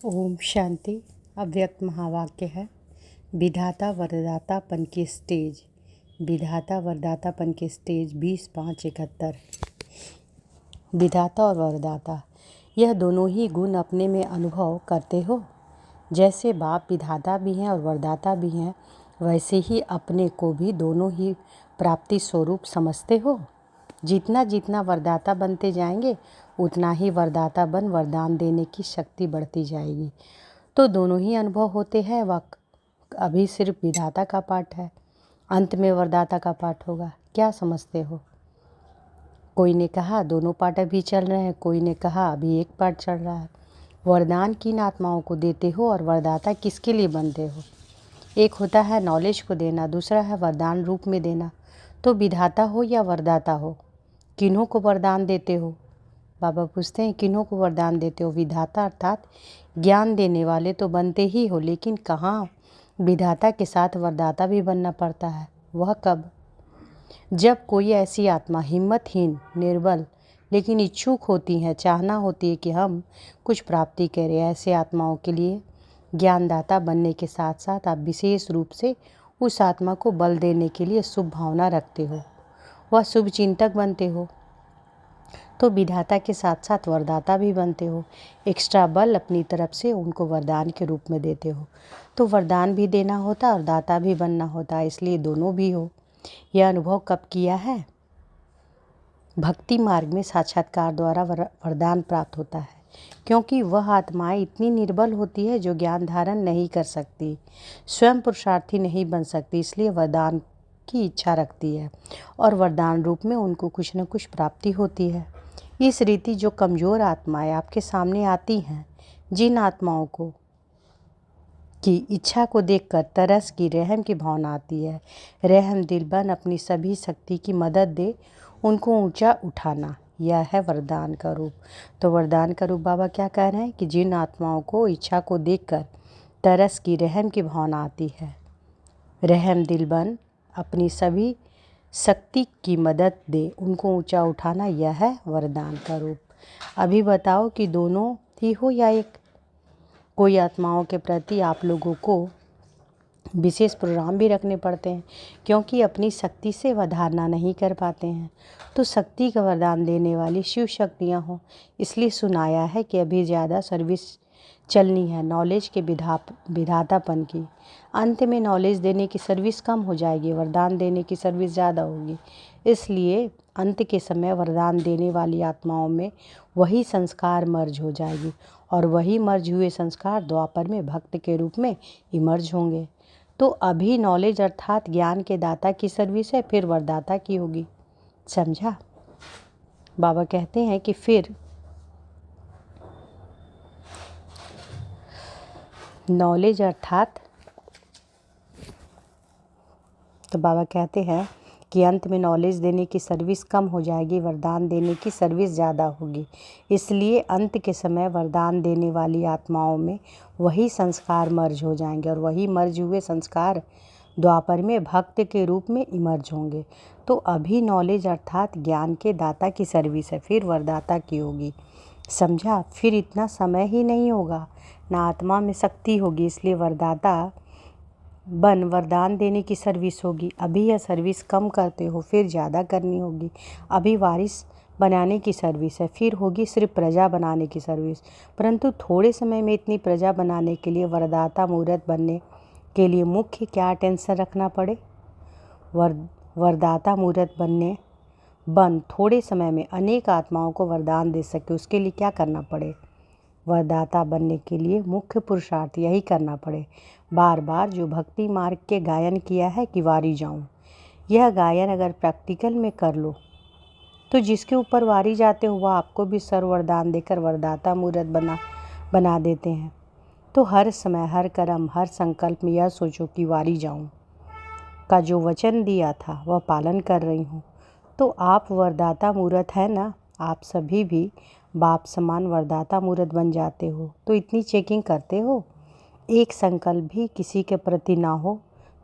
ओम शांति। अव्यक्त महावाक्य है। विधाता वरदातापन की स्टेज। विधाता वरदातापन की स्टेज 20/5/71। विधाता और वरदाता, यह दोनों ही गुण अपने में अनुभव करते हो। जैसे बाप विधाता भी हैं और वरदाता भी हैं, वैसे ही अपने को भी दोनों ही प्राप्ति स्वरूप समझते हो। जितना जितना वरदाता बनते जाएंगे, उतना ही वरदाता बन वरदान देने की शक्ति बढ़ती जाएगी। तो दोनों ही अनुभव होते हैं। अभी सिर्फ विधाता का पाठ है, अंत में वरदाता का पाठ होगा। क्या समझते हो? कोई ने कहा दोनों पाठ अभी चल रहे हैं, कोई ने कहा अभी एक पाठ चल रहा है। वरदान किन आत्माओं को देते हो और वरदाता किसके लिए बनते हो? एक होता है नॉलेज को देना, दूसरा है वरदान रूप में देना। तो विधाता हो या वरदाता हो, किन्हों को वरदान देते हो? बाबा पूछते हैं किन्हों को वरदान देते हो? विधाता अर्थात ज्ञान देने वाले तो बनते ही हो, लेकिन कहाँ विधाता के साथ वरदाता भी बनना पड़ता है। वह कब? जब कोई ऐसी आत्मा हिम्मतहीन, निर्बल लेकिन इच्छुक होती हैं, चाहना होती है कि हम कुछ प्राप्ति करें, ऐसे आत्माओं के लिए ज्ञानदाता बनने के साथ साथ आप विशेष रूप से उस आत्मा को बल देने के लिए शुभ भावना रखते हो, वह शुभ चिंतक बनते हो। तो विधाता के साथ साथ वरदाता भी बनते हो। एक्स्ट्रा बल अपनी तरफ से उनको वरदान के रूप में देते हो। तो वरदान भी देना होता है और दाता भी बनना होता है, इसलिए दोनों भी हो। यह अनुभव कब किया है? भक्ति मार्ग में साक्षात्कार द्वारा वरदान प्राप्त होता है, क्योंकि वह आत्माएं इतनी निर्बल होती है जो ज्ञान धारण नहीं कर सकती, स्वयं पुरुषार्थी नहीं बन सकती, इसलिए वरदान की इच्छा रखती है और वरदान रूप में उनको कुछ न कुछ प्राप्ति होती है। इस रीति जो कमज़ोर आत्माएं आपके सामने आती हैं, जिन आत्माओं को की इच्छा को देखकर तरस की, रहम की भावना आती है, रहम दिल बन अपनी सभी शक्ति की मदद दे उनको ऊंचा उठाना, यह है वरदान का रूप। तो वरदान का रूप बाबा क्या कह रहे हैं कि जिन आत्माओं को इच्छा को देखकर तरस की, रहम की भावना आती है, रहम दिल बन अपनी सभी शक्ति की मदद दे उनको ऊंचा उठाना, यह है वरदान का रूप। अभी बताओ कि दोनों ही हो या एक? कोई आत्माओं के प्रति आप लोगों को विशेष प्रोग्राम भी रखने पड़ते हैं, क्योंकि अपनी शक्ति से वह धारणा नहीं कर पाते हैं। तो शक्ति का वरदान देने वाली शिव शक्तियाँ हों, इसलिए सुनाया है कि अभी ज़्यादा सर्विस चलनी है नॉलेज के विधातापन की। अंत में नॉलेज देने की सर्विस कम हो जाएगी, वरदान देने की सर्विस ज़्यादा होगी। इसलिए अंत के समय वरदान देने वाली आत्माओं में वही संस्कार मर्ज हो जाएगी और वही मर्ज हुए संस्कार द्वापर में भक्त के रूप में इमर्ज होंगे। तो अभी नॉलेज अर्थात ज्ञान के दाता की सर्विस है, फिर वरदाता की होगी। समझा? बाबा कहते हैं कि फिर नॉलेज अर्थात, तो बाबा कहते हैं कि अंत में नॉलेज देने की सर्विस कम हो जाएगी, वरदान देने की सर्विस ज़्यादा होगी। इसलिए अंत के समय वरदान देने वाली आत्माओं में वही संस्कार मर्ज हो जाएंगे और वही मर्ज हुए संस्कार द्वापर में भक्त के रूप में इमर्ज होंगे। तो अभी नॉलेज अर्थात ज्ञान के दाता की सर्विस है, फिर वरदाता की होगी। समझा? फिर इतना समय ही नहीं होगा, ना आत्मा में शक्ति होगी, इसलिए वरदाता बन वरदान देने की सर्विस होगी। अभी यह सर्विस कम करते हो, फिर ज़्यादा करनी होगी। अभी वारिस बनाने की सर्विस है, फिर होगी सिर्फ प्रजा बनाने की सर्विस। परंतु थोड़े समय में इतनी प्रजा बनाने के लिए वरदाता मूर्त बनने के लिए मुख्य क्या टेंशन रखना पड़े? वरदाता मूर्त बन थोड़े समय में अनेक आत्माओं को वरदान दे सके, उसके लिए क्या करना पड़े? वरदाता बनने के लिए मुख्य पुरुषार्थ यही करना पड़े, बार बार जो भक्ति मार्ग के गायन किया है कि वारी जाऊं। यह गायन अगर प्रैक्टिकल में कर लो तो जिसके ऊपर वारी जाते हो वह आपको भी सर्व वरदान देकर वरदाता मूर्त बना देते हैं। तो हर समय, हर कर्म, हर संकल्प में यह सोचो कि वारी जाऊं का जो वचन दिया था वह पालन कर रही हूँ। तो आप वरदाता मूर्त है ना? आप सभी भी बाप समान वरदाता मूर्त बन जाते हो। तो इतनी चेकिंग करते हो, एक संकल्प भी किसी के प्रति ना हो।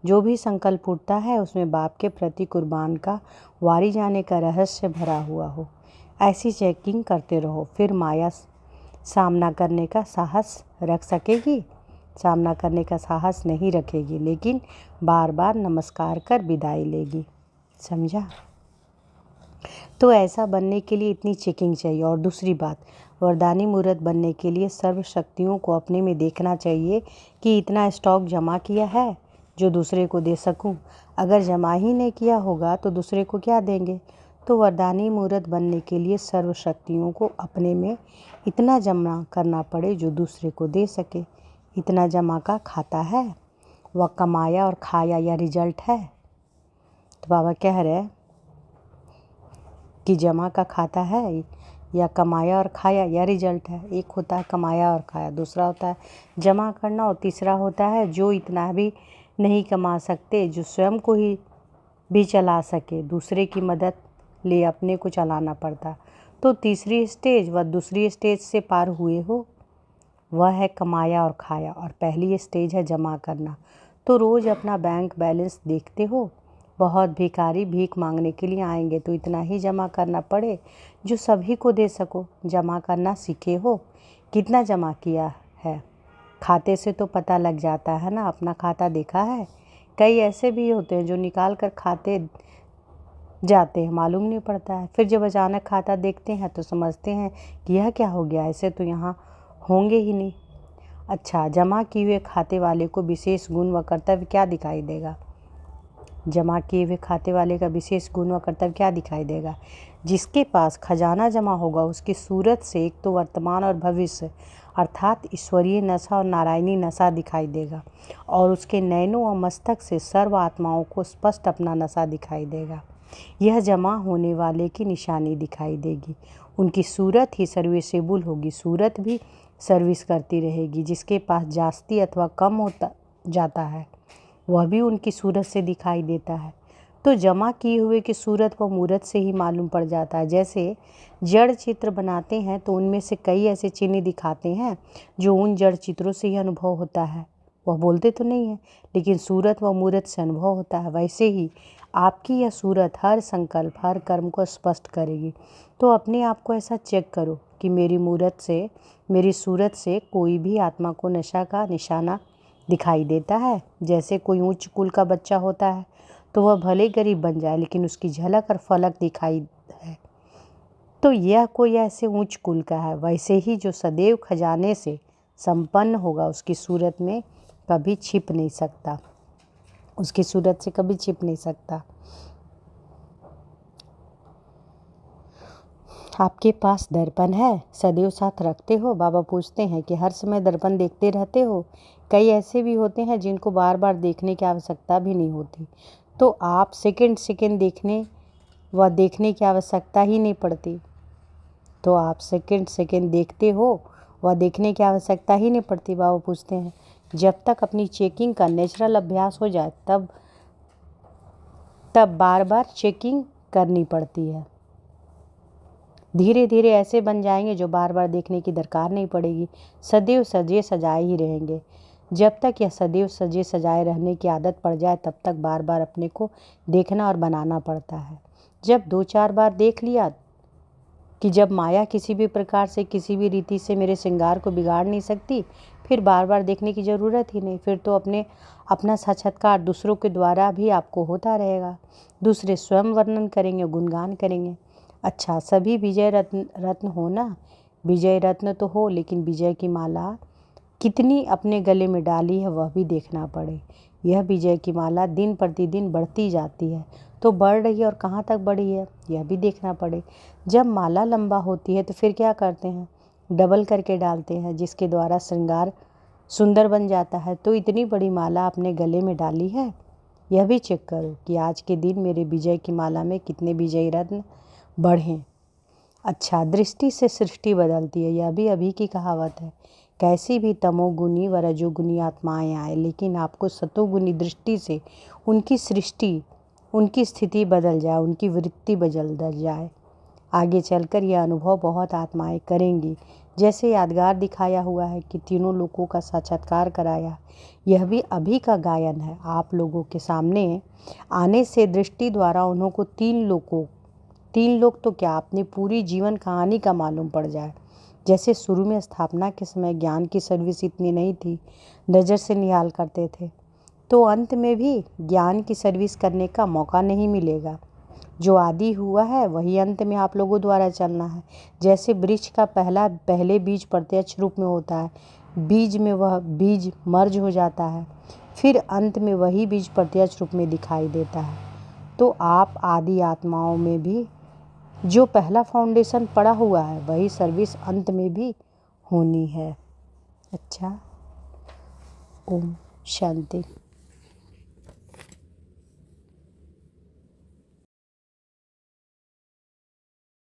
जो भी संकल्प उठता है उसमें बाप के प्रति कुर्बान का, वारी जाने का रहस्य भरा हुआ हो। ऐसी चेकिंग करते रहो, फिर माया सामना करने का साहस रख सकेगी? सामना करने का साहस नहीं रखेगी, लेकिन बार बार नमस्कार कर विदाई लेगी। समझा? तो ऐसा बनने के लिए इतनी चेकिंग चाहिए। और दूसरी बात, वरदानी मूर्त बनने के लिए सर्व शक्तियों को अपने में देखना चाहिए कि इतना स्टॉक जमा किया है जो दूसरे को दे सकूं। अगर जमा ही नहीं किया होगा तो दूसरे को क्या देंगे? तो वरदानी मूर्त बनने के लिए सर्व शक्तियों को अपने में इतना जमा करना पड़े जो दूसरे को दे सके। इतना जमा का खाता है, वह कमाया और खाया या रिजल्ट है? तो बाबा कह रहे हैं कि जमा का खाता है या कमाया और खाया या रिजल्ट है। एक होता है कमाया और खाया, दूसरा होता है जमा करना, और तीसरा होता है जो इतना भी नहीं कमा सकते, जो स्वयं को ही भी चला सके, दूसरे की मदद ले अपने को चलाना पड़ता। तो तीसरी स्टेज व दूसरी स्टेज से पार हुए हो, वह है कमाया और खाया, और पहली स्टेज है जमा करना। तो रोज़ अपना बैंक बैलेंस देखते हो। बहुत भिखारी भीख मांगने के लिए आएंगे तो इतना ही जमा करना पड़े जो सभी को दे सको। जमा करना सीखे हो? कितना जमा किया है? खाते से तो पता लग जाता है ना। अपना खाता देखा है? कई ऐसे भी होते हैं जो निकाल कर खाते जाते हैं, मालूम नहीं पड़ता है। फिर जब अचानक खाता देखते हैं तो समझते हैं कि यह क्या हो गया, ऐसे तो यहाँ होंगे ही नहीं। अच्छा, जमा किए हुए खाते वाले को विशेष गुण व कर्तव्य क्या दिखाई देगा? जमा किए हुए खाते वाले का विशेष गुण व कर्तव्य क्या दिखाई देगा? जिसके पास खजाना जमा होगा उसकी सूरत से एक तो वर्तमान और भविष्य अर्थात ईश्वरीय नशा और नारायणी नशा दिखाई देगा, और उसके नयनों और मस्तक से सर्व आत्माओं को स्पष्ट अपना नशा दिखाई देगा। यह जमा होने वाले की निशानी दिखाई देगी। उनकी सूरत ही सर्विसेबल होगी, सूरत भी सर्विस करती रहेगी। जिसके पास जास्ती अथवा कम होता जाता है वह भी उनकी सूरत से दिखाई देता है। तो जमा किए हुए की सूरत व मूरत से ही मालूम पड़ जाता है। जैसे जड़ चित्र बनाते हैं तो उनमें से कई ऐसे चिन्ह दिखाते हैं जो उन जड़ चित्रों से ही अनुभव होता है। वह बोलते तो नहीं है, लेकिन सूरत व मूरत से अनुभव होता है। वैसे ही आपकी यह सूरत हर संकल्प, हर कर्म को स्पष्ट करेगी। तो अपने आप को ऐसा चेक करो कि मेरी सूरत से कोई भी आत्मा को नशा का निशाना दिखाई देता है। जैसे कोई उच्च कुल का बच्चा होता है तो वह भले गरीब बन जाए लेकिन उसकी झलक और फलक दिखाई है, तो यह कोई ऐसे उच्च कुल का है। वैसे ही जो सदैव खजाने से संपन्न होगा उसकी सूरत में कभी छिप नहीं सकता, उसकी सूरत से कभी छिप नहीं सकता। आपके पास दर्पण है, सदैव साथ रखते हो? बाबा पूछते हैं कि हर समय दर्पण देखते रहते हो? कई ऐसे भी होते हैं जिनको बार बार देखने की आवश्यकता भी नहीं होती, तो आप सेकंड सेकंड देखने की आवश्यकता ही नहीं पड़ती, तो आप सेकंड सेकंड देखते हो, वह देखने की आवश्यकता ही नहीं पड़ती। बाबा पूछते हैं जब तक अपनी चेकिंग का नेचुरल अभ्यास हो जाए तब बार बार चेकिंग करनी पड़ती है। धीरे धीरे ऐसे बन जाएंगे जो बार बार देखने की दरकार नहीं पड़ेगी, सदैव सजे सजाए ही रहेंगे। जब तक यह सदैव सजे सजाए रहने की आदत पड़ जाए तब तक बार बार अपने को देखना और बनाना पड़ता है। जब 2-4 बार देख लिया कि जब माया किसी भी प्रकार से किसी भी रीति से मेरे श्रृंगार को बिगाड़ नहीं सकती, फिर बार बार देखने की ज़रूरत ही नहीं। फिर तो अपना साक्षात्कार दूसरों के द्वारा भी आपको होता रहेगा। दूसरे स्वयं वर्णन करेंगे, गुणगान करेंगे। अच्छा, सभी विजय रत्न हो ना, विजय रत्न तो हो, लेकिन विजय की माला कितनी अपने गले में डाली है वह भी देखना पड़े। यह विजय की माला दिन प्रतिदिन बढ़ती जाती है, तो बढ़ रही है और कहाँ तक बढ़ी है यह भी देखना पड़े। जब माला लंबा होती है तो फिर क्या करते हैं, डबल करके डालते हैं, जिसके द्वारा श्रृंगार सुंदर बन जाता है। तो इतनी बड़ी माला अपने गले में डाली है, यह भी चेक करो कि आज के दिन मेरे विजय की माला में कितने विजयी रत्न बढ़ें। अच्छा, दृष्टि से सृष्टि बदलती है, यह भी अभी की कहावत है। कैसी भी तमोगुनी व रजोगुनी आत्माएं आए, लेकिन आपको सतोगुनी दृष्टि से उनकी सृष्टि, उनकी स्थिति बदल जाए, उनकी वृत्ति बदल जाए। आगे चलकर यह अनुभव बहुत आत्माएं करेंगी। जैसे यादगार दिखाया हुआ है कि तीनों लोगों का साक्षात्कार कराया, यह भी अभी का गायन है। आप लोगों के सामने आने से दृष्टि द्वारा उन्हों को 3 लोग तो क्या अपनी पूरी जीवन कहानी का मालूम पड़ जाए। जैसे शुरू में स्थापना के समय ज्ञान की सर्विस इतनी नहीं थी, नज़र से निहाल करते थे, तो अंत में भी ज्ञान की सर्विस करने का मौका नहीं मिलेगा। जो आदि हुआ है वही अंत में आप लोगों द्वारा चलना है। जैसे वृक्ष का पहले बीज प्रत्यक्ष रूप में होता है, बीज में वह बीज मर्ज हो जाता है, फिर अंत में वही बीज प्रत्यक्ष रूप में दिखाई देता है। तो आप आदि आत्माओं में भी जो पहला फाउंडेशन पड़ा हुआ है वही सर्विस अंत में भी होनी है। अच्छा, ओम शांति।